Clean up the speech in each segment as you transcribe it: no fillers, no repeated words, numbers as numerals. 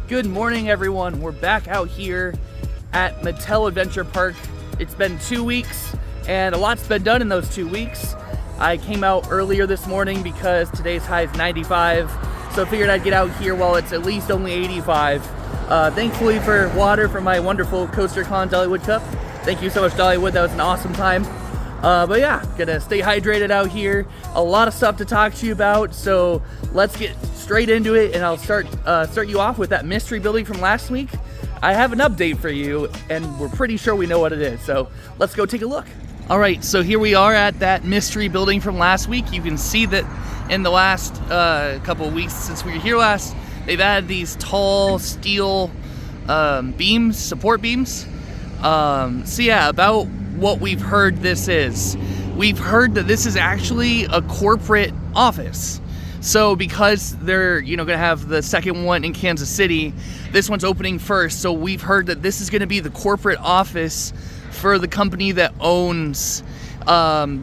Good morning, everyone. We're back out here at Mattel Adventure Park. It's been 2 weeks, and a lot's been done in those 2 weeks. I came out earlier this morning because today's high is 95, so I figured I'd get out here while it's at least only 85. Thankfully for water from my wonderful Coaster Con Dollywood Cup. Thank you so much, Dollywood. That was an awesome time. But yeah, gonna stay hydrated out here. A lot of stuff to talk to you about, so let's get straight into it, and I'll start you off with that mystery building from last week. I have an update for you, and we're pretty sure we know what it is, so let's go take a look. All right, so here we are at that mystery building from last week. You can see that in the last couple of weeks since we were here last, they've added these tall steel beams, support beams. So yeah, about what we've heard this is. We've heard that this is actually a corporate office. So because they're, gonna have the second one in Kansas City, this one's opening first. So we've heard that this is gonna be the corporate office for the company that owns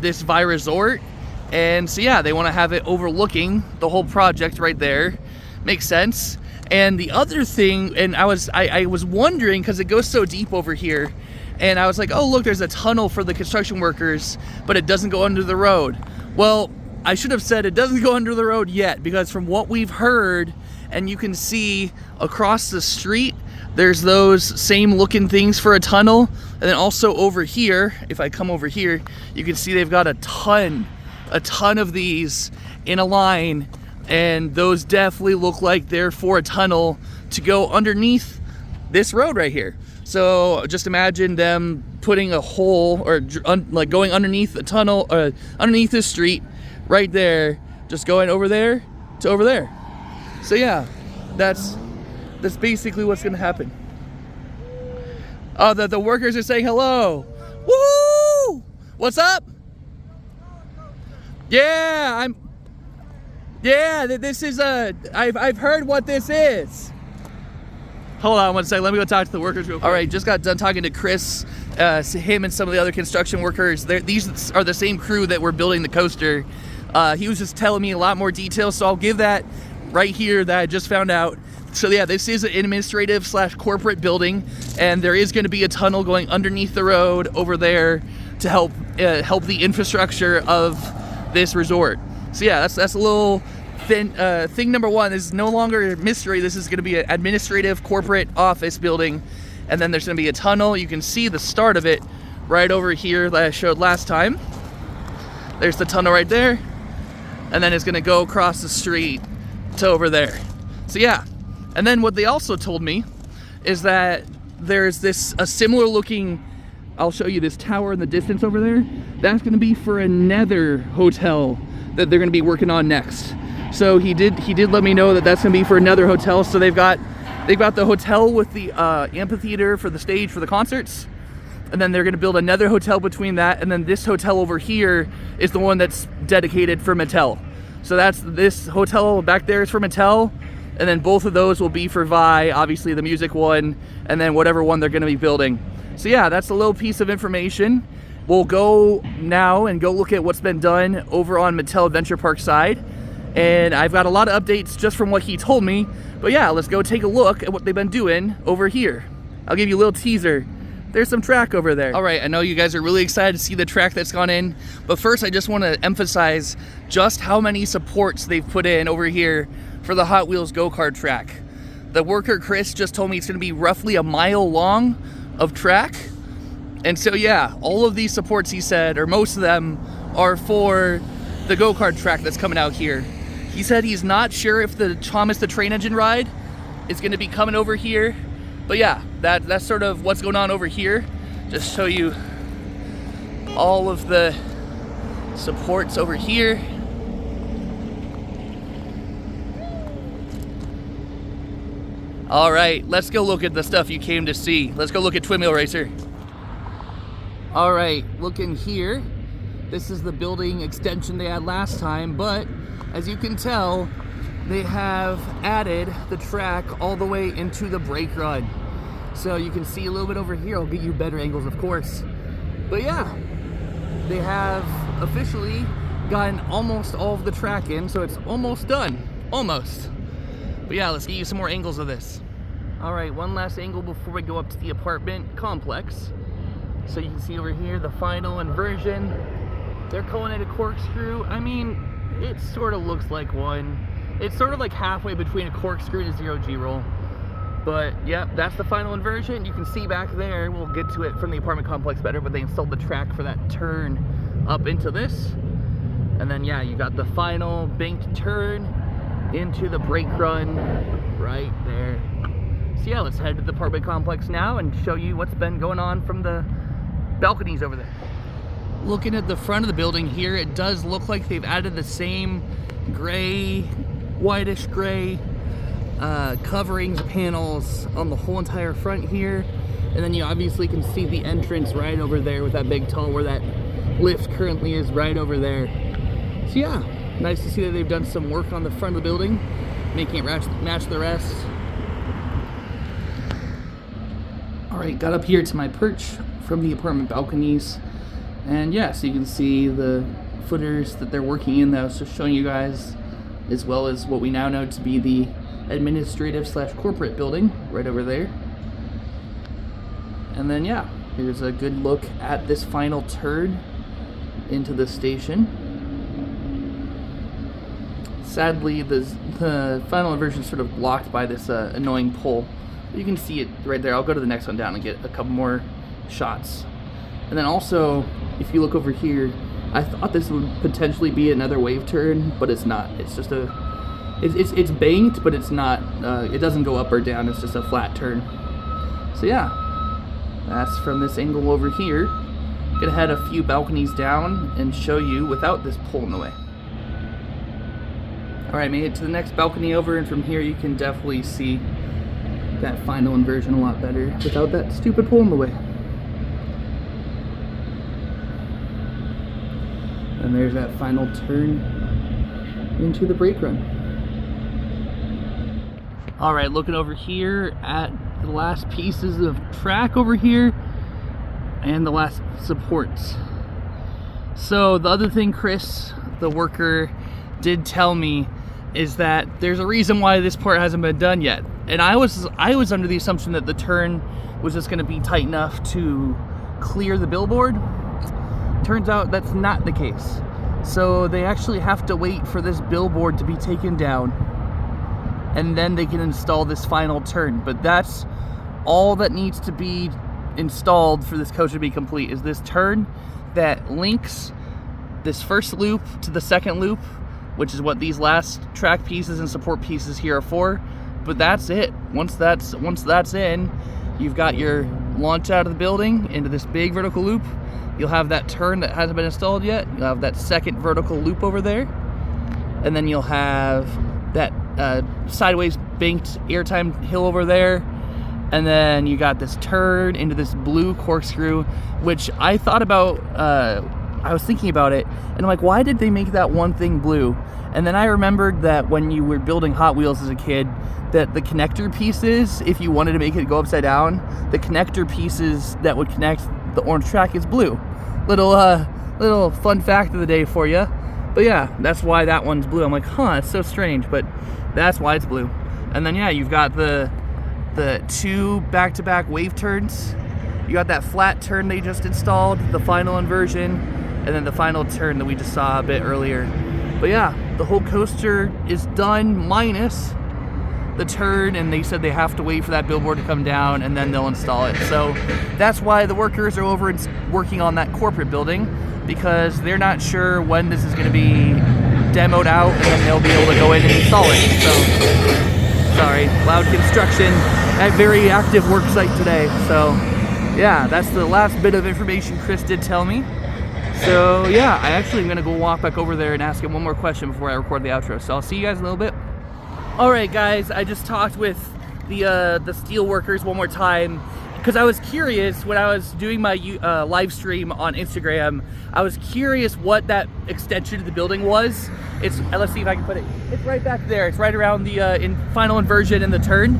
this Vi Resort. And so yeah, they wanna have it overlooking the whole project right there. Makes sense. And the other thing, and I was wondering, because it goes so deep over here, and I was like, oh look, there's a tunnel for the construction workers, but it doesn't go under the road. Well, I should have said it doesn't go under the road yet, because from what we've heard, and you can see across the street, there's those same looking things for a tunnel. And then also over here, if I come over here, you can see they've got a ton of these in a line, and those definitely look like they're for a tunnel to go underneath this road right here. So just imagine them putting a hole, or like going underneath a tunnel, or underneath this street right there, just going over there to over there. So yeah, that's basically what's gonna happen. Oh, the workers are saying hello. Woo! What's up? Yeah, this is I've heard what this is. Hold on one second, let me go talk to the workers real quick. All right, just got done talking to Chris, him and some of the other construction workers. These are the same crew that were building the coaster. He was just telling me a lot more details, so I'll give that right here that I just found out. So yeah, this is an administrative / corporate building, and there is going to be a tunnel going underneath the road over there to help the infrastructure of this resort. So yeah, that's a little thing number one. This is no longer a mystery. This is going to be an administrative corporate office building, and then there's going to be a tunnel. You can see the start of it right over here that I showed last time. There's the tunnel right there, and then it's going to go across the street to over there. So yeah, and then what they also told me is that there's a similar looking, I'll show you this tower in the distance over there. That's going to be for another hotel that they're going to be working on next. So he did let me know that that's going to be for another hotel. So they've got the hotel with the amphitheater for the stage for the concerts, and then they're going to build another hotel between that, and then this hotel over here is the one that's dedicated for Mattel. So this hotel back there is for Mattel, and then both of those will be for Vi, obviously the music one, and then whatever one they're going to be building. So yeah, that's a little piece of information. We'll go now and go look at what's been done over on Mattel Adventure Park side. And I've got a lot of updates just from what he told me. But yeah, let's go take a look at what they've been doing over here. I'll give you a little teaser. There's some track over there. All right, I know you guys are really excited to see the track that's gone in. But first, I just want to emphasize just how many supports they've put in over here for the Hot Wheels go-kart track. The worker, Chris, just told me it's going to be roughly a mile long of track. And so yeah, all of these supports, he said, or most of them, are for the go-kart track that's coming out here. He said he's not sure if the Thomas the Train Engine ride is going to be coming over here. But yeah, that's sort of what's going on over here. Just show you all of the supports over here. All right, let's go look at the stuff you came to see. Let's go look at Twin Wheel Racer. All right, looking here. This is the building extension they had last time, but as you can tell, they have added the track all the way into the brake run. So you can see a little bit over here. I'll get you better angles, of course. But yeah, they have officially gotten almost all of the track in, so it's almost done. Almost. But yeah, let's get you some more angles of this. All right, one last angle before we go up to the apartment complex. So you can see over here the final inversion. They're calling it a corkscrew. I mean, it sort of looks like one. It's sort of like halfway between a corkscrew and a zero G roll. But yeah, that's the final inversion. You can see back there, we'll get to it from the apartment complex better, but they installed the track for that turn up into this. And then yeah, you got the final banked turn into the brake run right there. So yeah, let's head to the apartment complex now and show you what's been going on from the balconies over there. Looking at the front of the building here, it does look like they've added the same gray, whitish gray coverings panels on the whole entire front here. And then you obviously can see the entrance right over there with that big tunnel where that lift currently is right over there. So yeah, nice to see that they've done some work on the front of the building, making it match the rest. All right, got up here to my perch from the apartment balconies. And yeah, so you can see the footers that they're working in that I was just showing you guys, as well as what we now know to be the administrative / corporate building right over there. And then yeah, here's a good look at this final turn into the station. Sadly, the final inversion is sort of blocked by this annoying pole. But you can see it right there. I'll go to the next one down and get a couple more shots. And then also, if you look over here, I thought this would potentially be another wave turn, but it's not. It's just it's banked, but it's not. It doesn't go up or down. It's just a flat turn. So yeah, that's from this angle over here. Gonna head a few balconies down and show you without this pole in the way. All right, made it to the next balcony over, and from here you can definitely see that final inversion a lot better without that stupid pole in the way. And there's that final turn into the brake run. All right, looking over here at the last pieces of track over here and the last supports. So the other thing Chris, the worker, did tell me is that there's a reason why this part hasn't been done yet. And I was under the assumption that the turn was just gonna be tight enough to clear the billboard. Turns out that's not the case. So they actually have to wait for this billboard to be taken down, and then they can install this final turn. But that's all that needs to be installed for this coaster to be complete, is this turn that links this first loop to the second loop, which is what these last track pieces and support pieces here are for. But that's it. Once that's in, you've got your launch out of the building into this big vertical loop. You'll have that turn that hasn't been installed yet. You'll have that second vertical loop over there. And then you'll have that sideways banked airtime hill over there. And then you got this turn into this blue corkscrew, which I thought about, I was thinking about it, and I'm like, why did they make that one thing blue? And then I remembered that when you were building Hot Wheels as a kid, that the connector pieces, if you wanted to make it go upside down, the connector pieces that would connect the orange track is blue. Little fun fact of the day for you. But yeah, that's why that one's blue. I'm like, huh, it's so strange, but that's why it's blue. And then yeah, you've got the two back-to-back wave turns. You got that flat turn they just installed, the final inversion, and then the final turn that we just saw a bit earlier. But yeah, the whole coaster is done minus the turn, and they said they have to wait for that billboard to come down and then they'll install it. So that's why the workers are over and working on that corporate building, because they're not sure when this is going to be demoed out and then they'll be able to go in and install it. So sorry, loud construction at very active work site today. So yeah, that's the last bit of information Chris did tell me. So yeah, I actually am going to go walk back over there and ask him one more question before I record the outro. So I'll see you guys in a little bit. Alright guys, I just talked with the steel workers one more time, because I was curious when I was doing my live stream on Instagram. I was curious what that extension of the building was. Let's see if I can put it. It's right back there. It's right around the final inversion and the turn.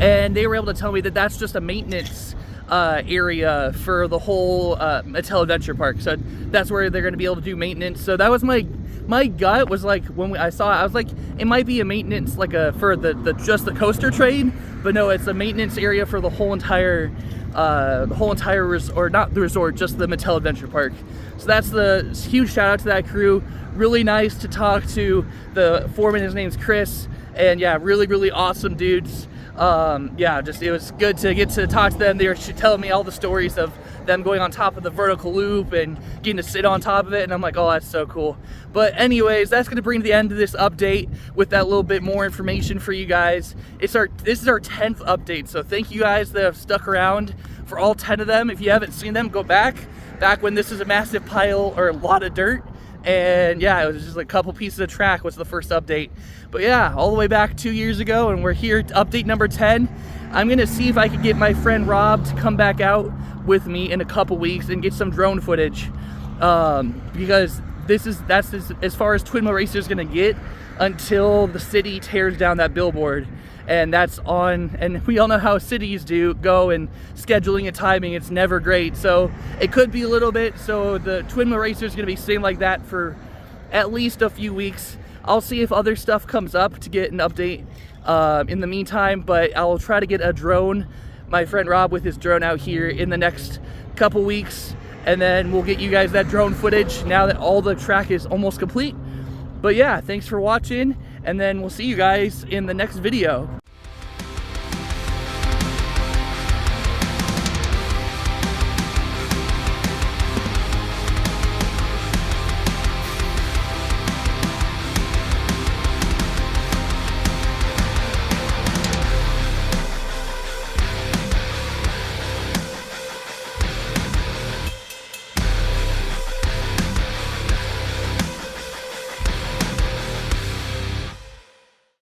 And they were able to tell me that that's just a maintenance area for the whole Mattel Adventure Park. So that's where they're going to be able to do maintenance. So that was my gut was like, when I saw it, I was like, it might be a maintenance like for the just the coaster train, but no, it's a maintenance area for the whole entire or not the resort, just the Mattel Adventure Park. So that's the huge shout out to that crew. Really nice to talk to the foreman. His name's Chris, and yeah, really awesome dudes. Yeah, just it was good to get to talk to them. They were telling me all the stories of them going on top of the vertical loop and getting to sit on top of it, and I'm like, oh, that's so cool. But anyways, that's going to bring to the end of this update with that little bit more information for you guys. This is our 10th update, so thank you guys that have stuck around for all 10 of them. If you haven't seen them, go back when this was a massive pile or a lot of dirt. And yeah, it was just like a couple pieces of track was the first update. But yeah, all the way back 2 years ago, and we're here to update number 10. I'm gonna see if I can get my friend Rob to come back out with me in a couple weeks and get some drone footage, because that's as far as Twin Wheel Racer is gonna get until the city tears down that billboard. And that's on, and we all know how cities go and scheduling and timing, it's never great. So it could be a little bit, so the Twin Wheel Racer is gonna be staying like that for at least a few weeks. I'll see if other stuff comes up to get an update in the meantime, but I'll try to get a drone, my friend Rob with his drone out here in the next couple weeks, and then we'll get you guys that drone footage now that all the track is almost complete. But yeah, thanks for watching, and then we'll see you guys in the next video.